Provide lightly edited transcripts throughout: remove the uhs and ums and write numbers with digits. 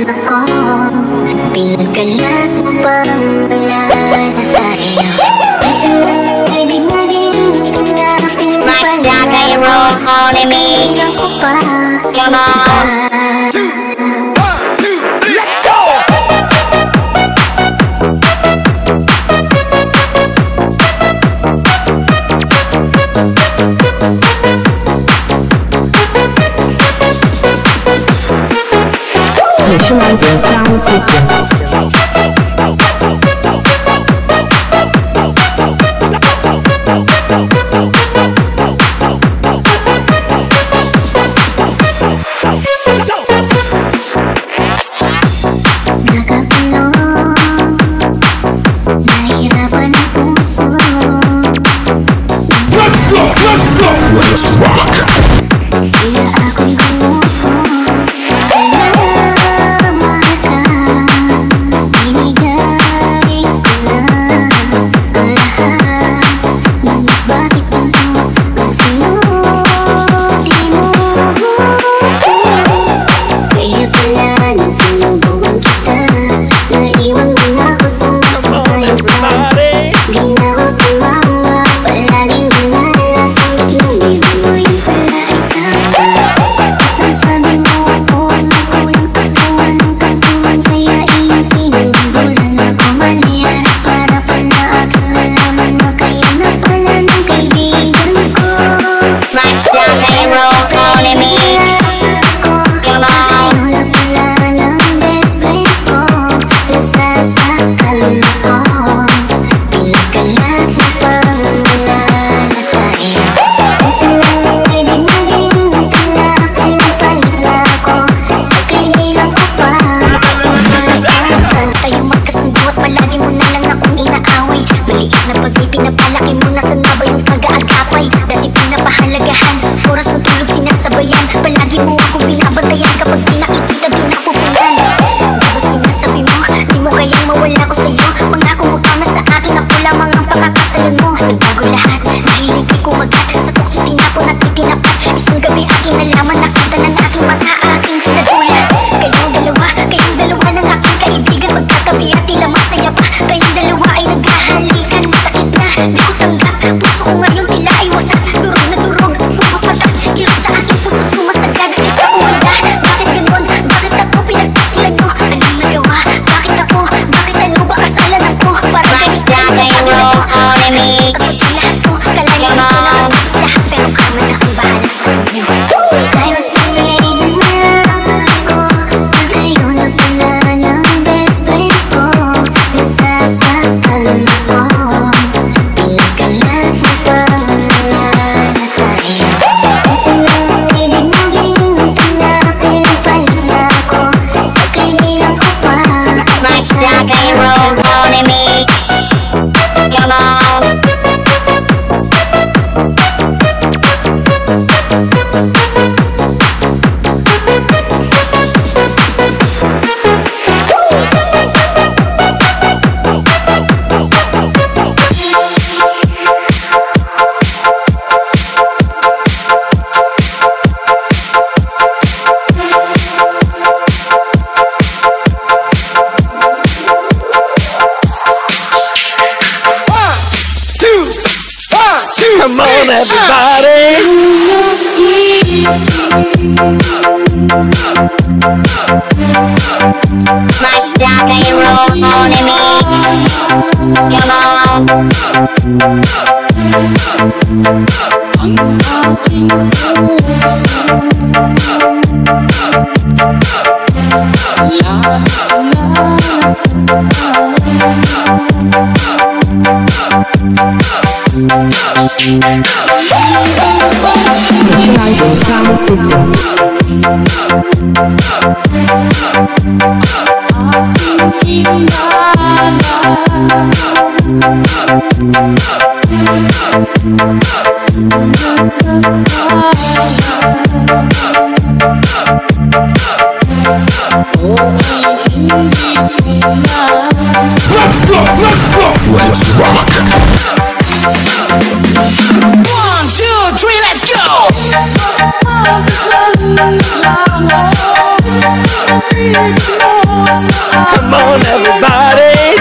ako. Pinagkalat mo parang wala na tayo. Ibig naging ito na pinagpapalit ako. Sa kailangan ko pa. Come on. Initializing sound system. Let's rock! Palagi mo akong binabantayan kapag di nakikita di napupunan. Di ba sinasabi mo, di mo kayang mawala ko sa'yo. Pangako mo pa na sa akin, ako lamang ang pakakasalan mo. Nagbago lahat, nahilig ay kumagat sa tukso tinapon at itinapat. Isang gabi aking nalaman, nakita ng aking mata aking kinatulan. Kayong dalawa ng aking kaibigan, magkatabi at tila masaya pa. Kayong dalawa ay naghahalikan, sakit na di ko tanggap. Puso ko ngayon tila ay wasak, durog na durog, pumapatak. Kirot sa aking puso sumasagad, ikaw wala. Bakit ganon? Bakit ako pinagpaksilan nyo? Anong nagawa? Bakit ako? Bakit ano ba kasalan ako? Parang Mas dagay roll on the mix. lahat ko, kalayan ko na tapos lahat. Pero kami na ang bahala sa inyo. Dahil sinigin na ako, na kayo na pala ng best friend ko. Nasasaktan ako, pinagkalat mo pa wala na tayo. Kasi lang ibig naging ito na pinapalit ako. Sa kailangan ko pa. Mas dagay roll on the mix. Come on. Come on, everybody! Mas dagay roll on the mix. Come on. Initializing sound system. Let's rock! 1, 2, 3, let's go! Come on, everybody.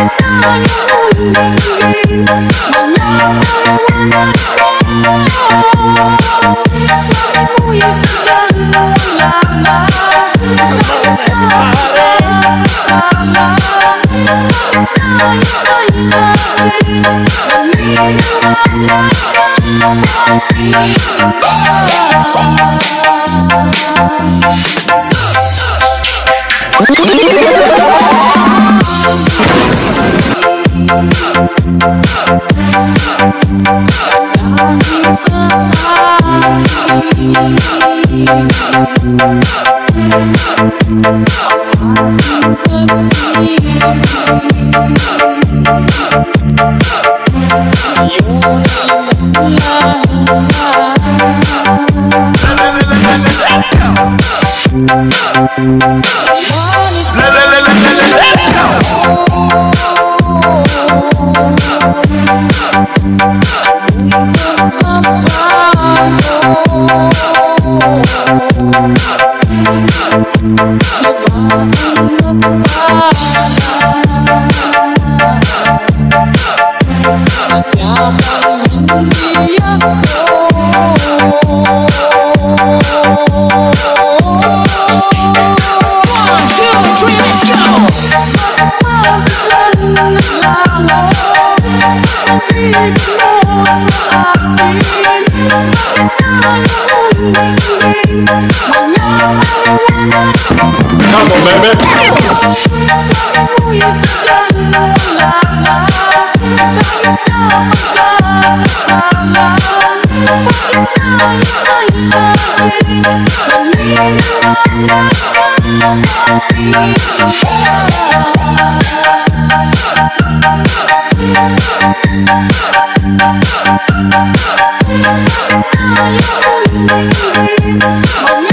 Come on, baby.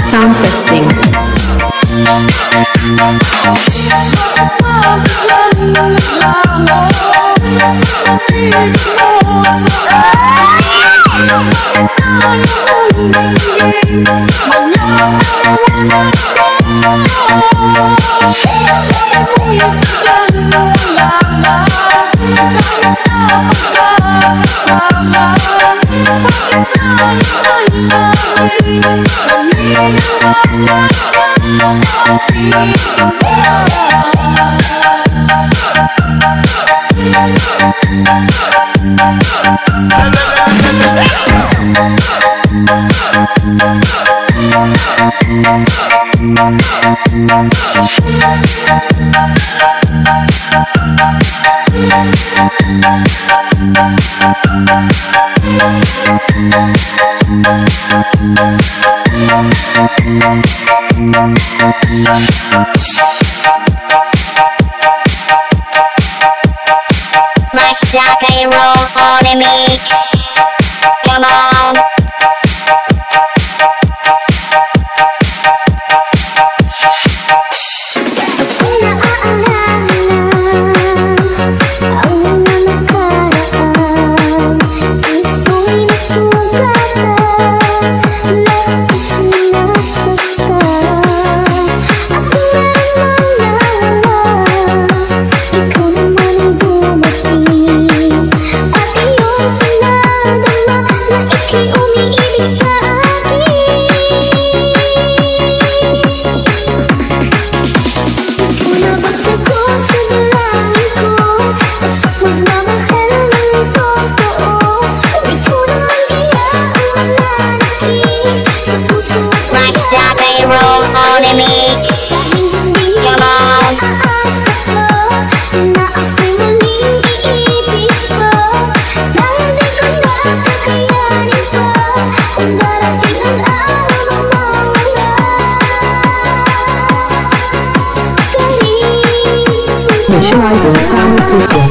Sound testing. Mash rock and roll on the mix. Come on. Visualizing sound system.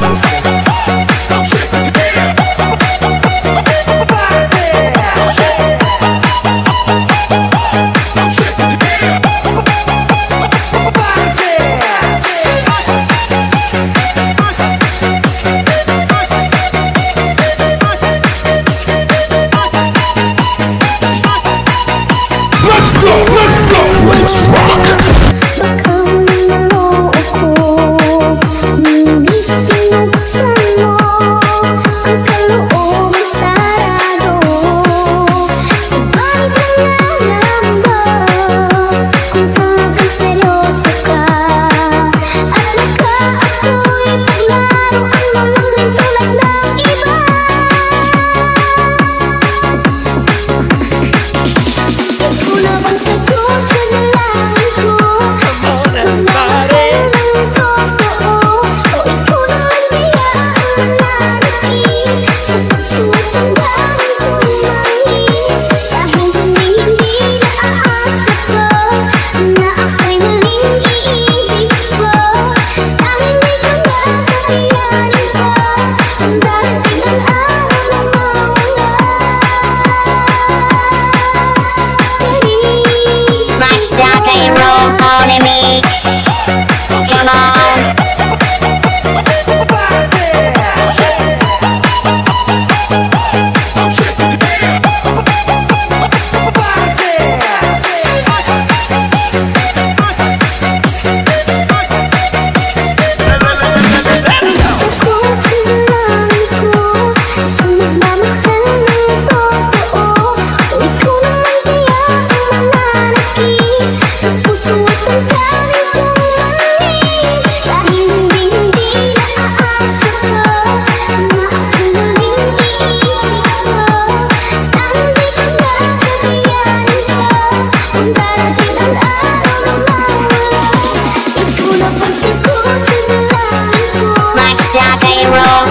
Let's rock. Come on.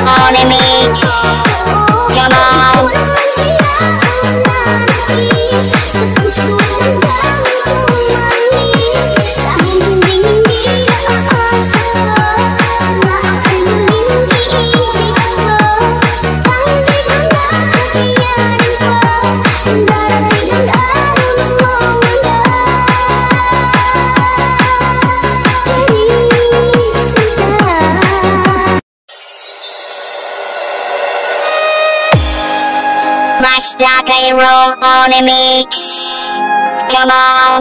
On a mix. Come on. Smash rock and roll on a mix. Come on.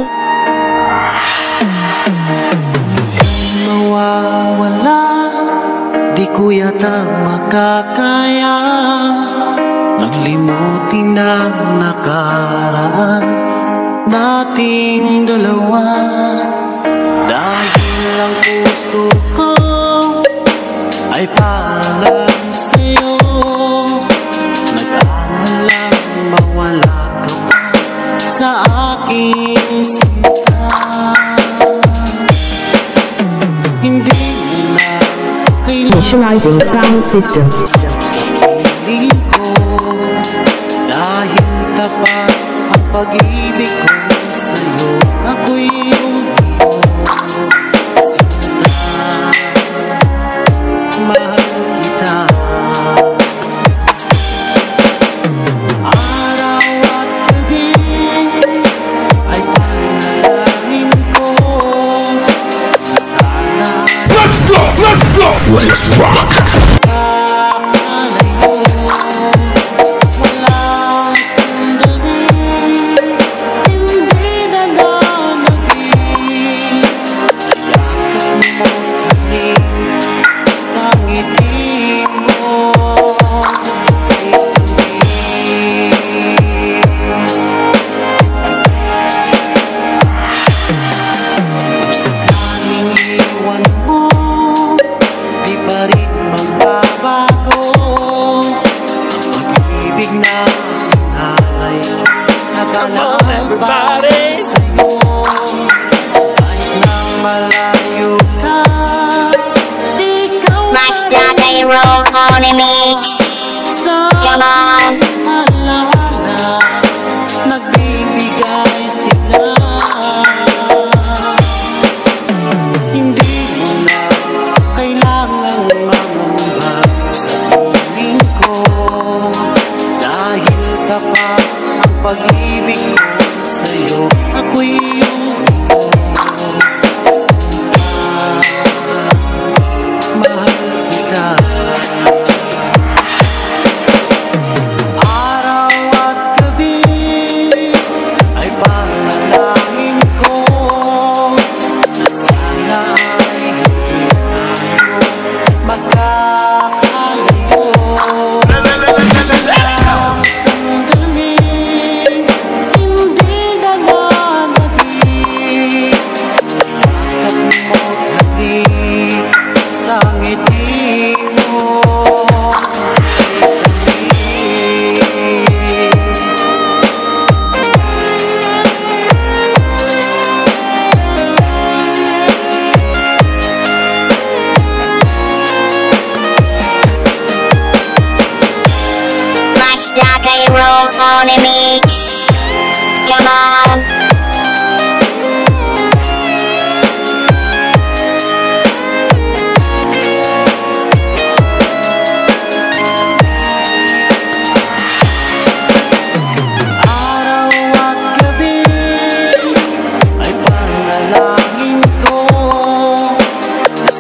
Mawawala, di ko yata makakaya nang limutin ang nakaraan nating dalawa. Dahil ang puso ko ay parang lang sa'yo. Mawala ka pa sa aking sinta. Hindi mo na Initializing sound system. sa piling ko. Dahil tapat ang pag-ibig ko sa'yo. Ako'y iyong sinta. Mahal kita. Let's rock. Come on, everybody. Smash rock and roll on a mix. Come on. Nagbibigay sila. Hindi mo na kailangang mangamba sa piling ko. Dahil tapat ang pag-ibig ko sa'yo. Ako'y iyong mahal kita. Araw at gabi ay panalangin ko na sana ay hindi tayo magkakalayo. Sandali, hindi na nanabig. Yakap mo halik sa ngiti mo. Smash rock and roll on a mix. Come on. Araw at gabi ay panalangin ko na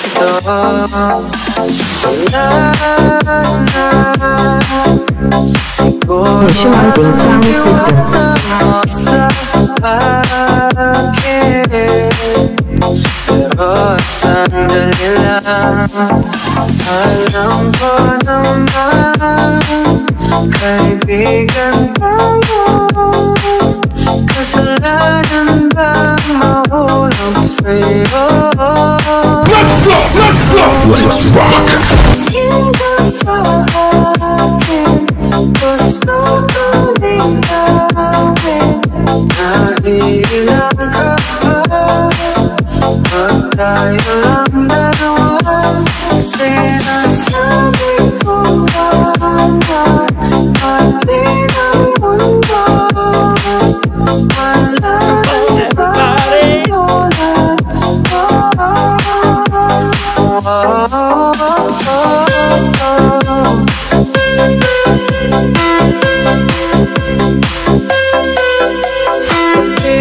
ito. Wala na siguro Initializing sound system. sa akin, pero sandali lang. Alam ko naman, kaibigan tayo. Kasalanan bang mahulog sa'yo? Let's go! Let's go! Let's rock! Hindi sa akin, gusto ko rin gawin. Naiilang ka ba? Pag tayo lang dalawa, sinasabi ko ba na pati ng mundo? Wala ibang tulad mo.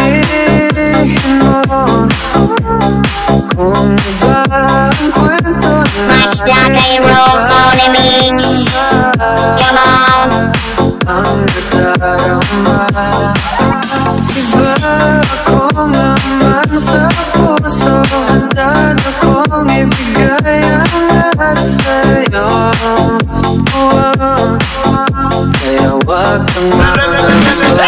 Sabihin mo kung iba ang kwento Mash like a roll on a mix. Come on. ang nadarama. Iba ako naman sa puso, handa na kong ibigay ang lahat sa'yo. Kaya wag kang mangamba.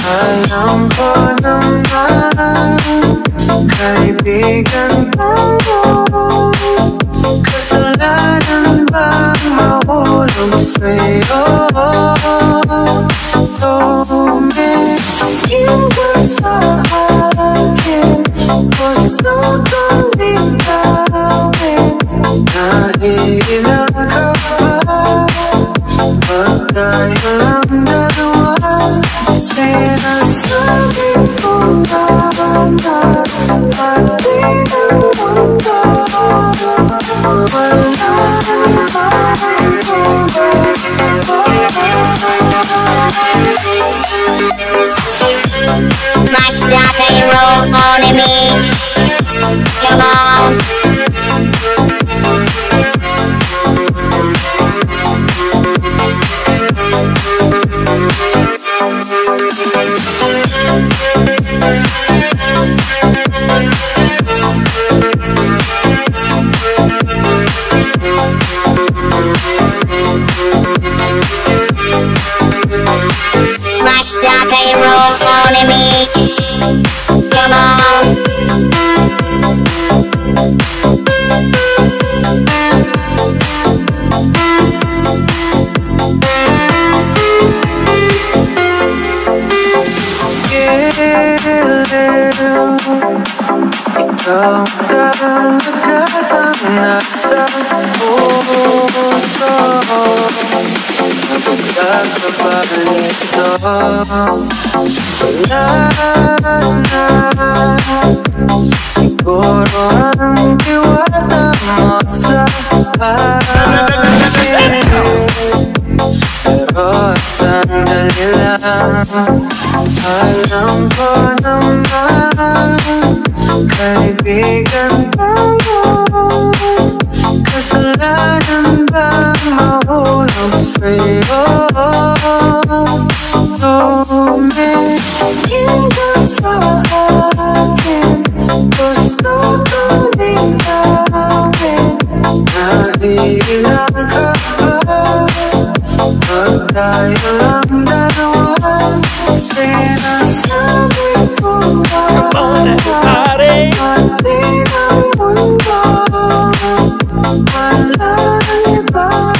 Alam ko naman, kaibigan tayo. Kasalanan bang mahulog sa'yo? Tumingin ka sa akin, gusto kong linawin. Naiilang ka ba? Pag tayo lang dalawa, sinasabi ko na pati ng mundo. Wala ibang tulad mo. Mash like a roll on a mix. Come on. Mash like a roll on a mix. Come on. Ikaw talaga ang nasa puso. Napagkakabahan ito. Wala na siguro ang tiwala mo sa akin, pero sandali lang. Alam ko naman, kaibigan tayo. Kasalanan bang mahulog sa'yo? Tumingin ka sa akin, gusto ko rin gawin. Naiilang ka ba? Pag tayo lang dalawa, sinasabi ko ba Everybody! pati ng mundo. Wala ibang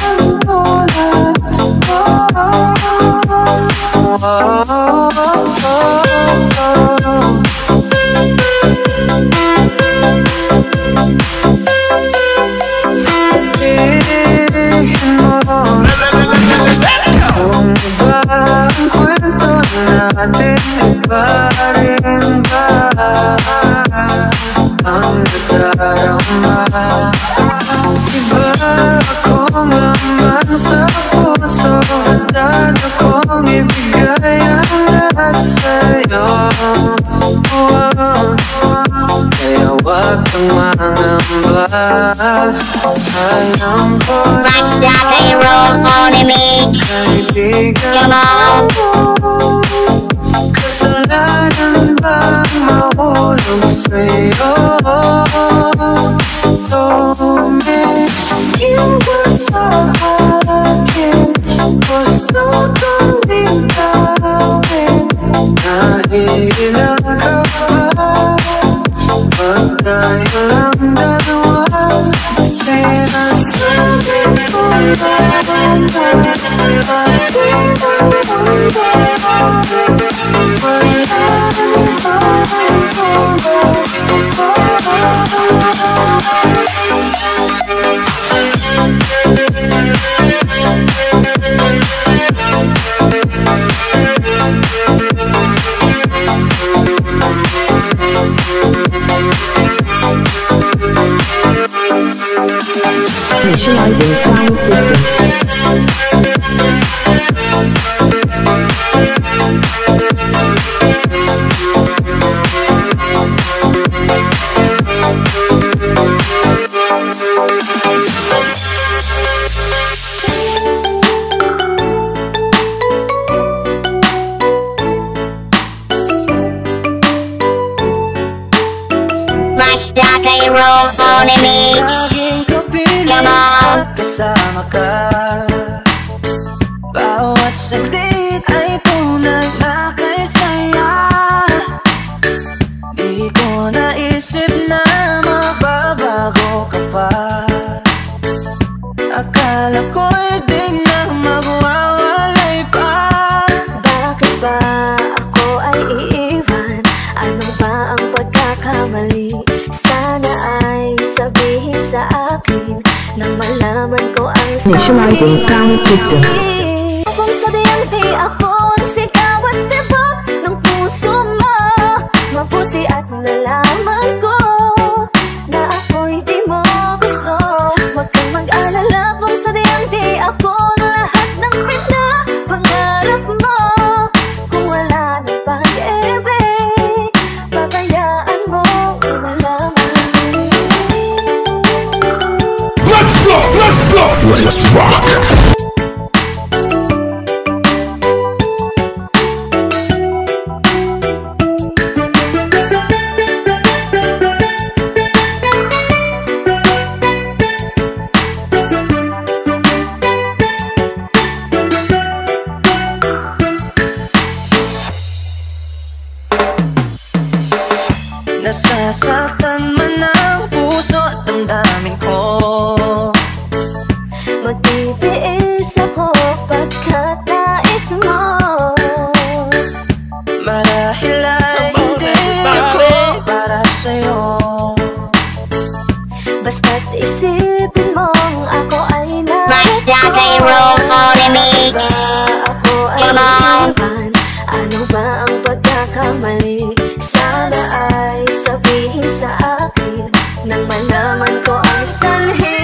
tulad mo. Sabihin mo kung iba ang kwento natin, iba rin ba ang nadarama? Iba ako naman sa puso, handa na kong ibigay ang lahat sa'yo. Kaya wag kang mangamba. Alam ko na Watch that I roll on the mix. kaibigan Come on. Kasalanan bang mahulog sa'yo? Tumingin ka sa akin, gusto kong linawin. Nahihilang ka ba? Pag tayo lang dalawa, sinasabi ko ba? Initializing sound system. Watch that I roll on the mix. Laging kapiling Come on. at kasama ka. Bawat saglit ay tunay na kay saya. Di ko naisip na mababago ka pa. Akala ko'y biglang magwawalay pa. Bakit ba ako ay iiwan? Ano ba ang pagkakamali? Sana ay sabihin sa akin nang malaman ko ang Initializing sound system. Kung sabihin di ako ang sigaw at tibok ng puso mo, mabuti at nalaman ko na ako'y di mo gusto. Huwag kang mag-alala kung sabihin di ako lahat ng pinapangarap mo. Kung wala ng pag-ibig, pabayaan mo na lamang. Let's go! Let's go! Let's rock! Nasasaktan man ang puso at damdamin ko. Magtitiis ako pagkat nais mo. Marahil ay hindi ako para sa'yo. Basta't isipin mong ako ay Watch that I roll on the mix. Ako ay Come on. iwan. Ano ba ang pagkakamali? Sana ay sabihin sa akin nang malaman ko ang sanhi.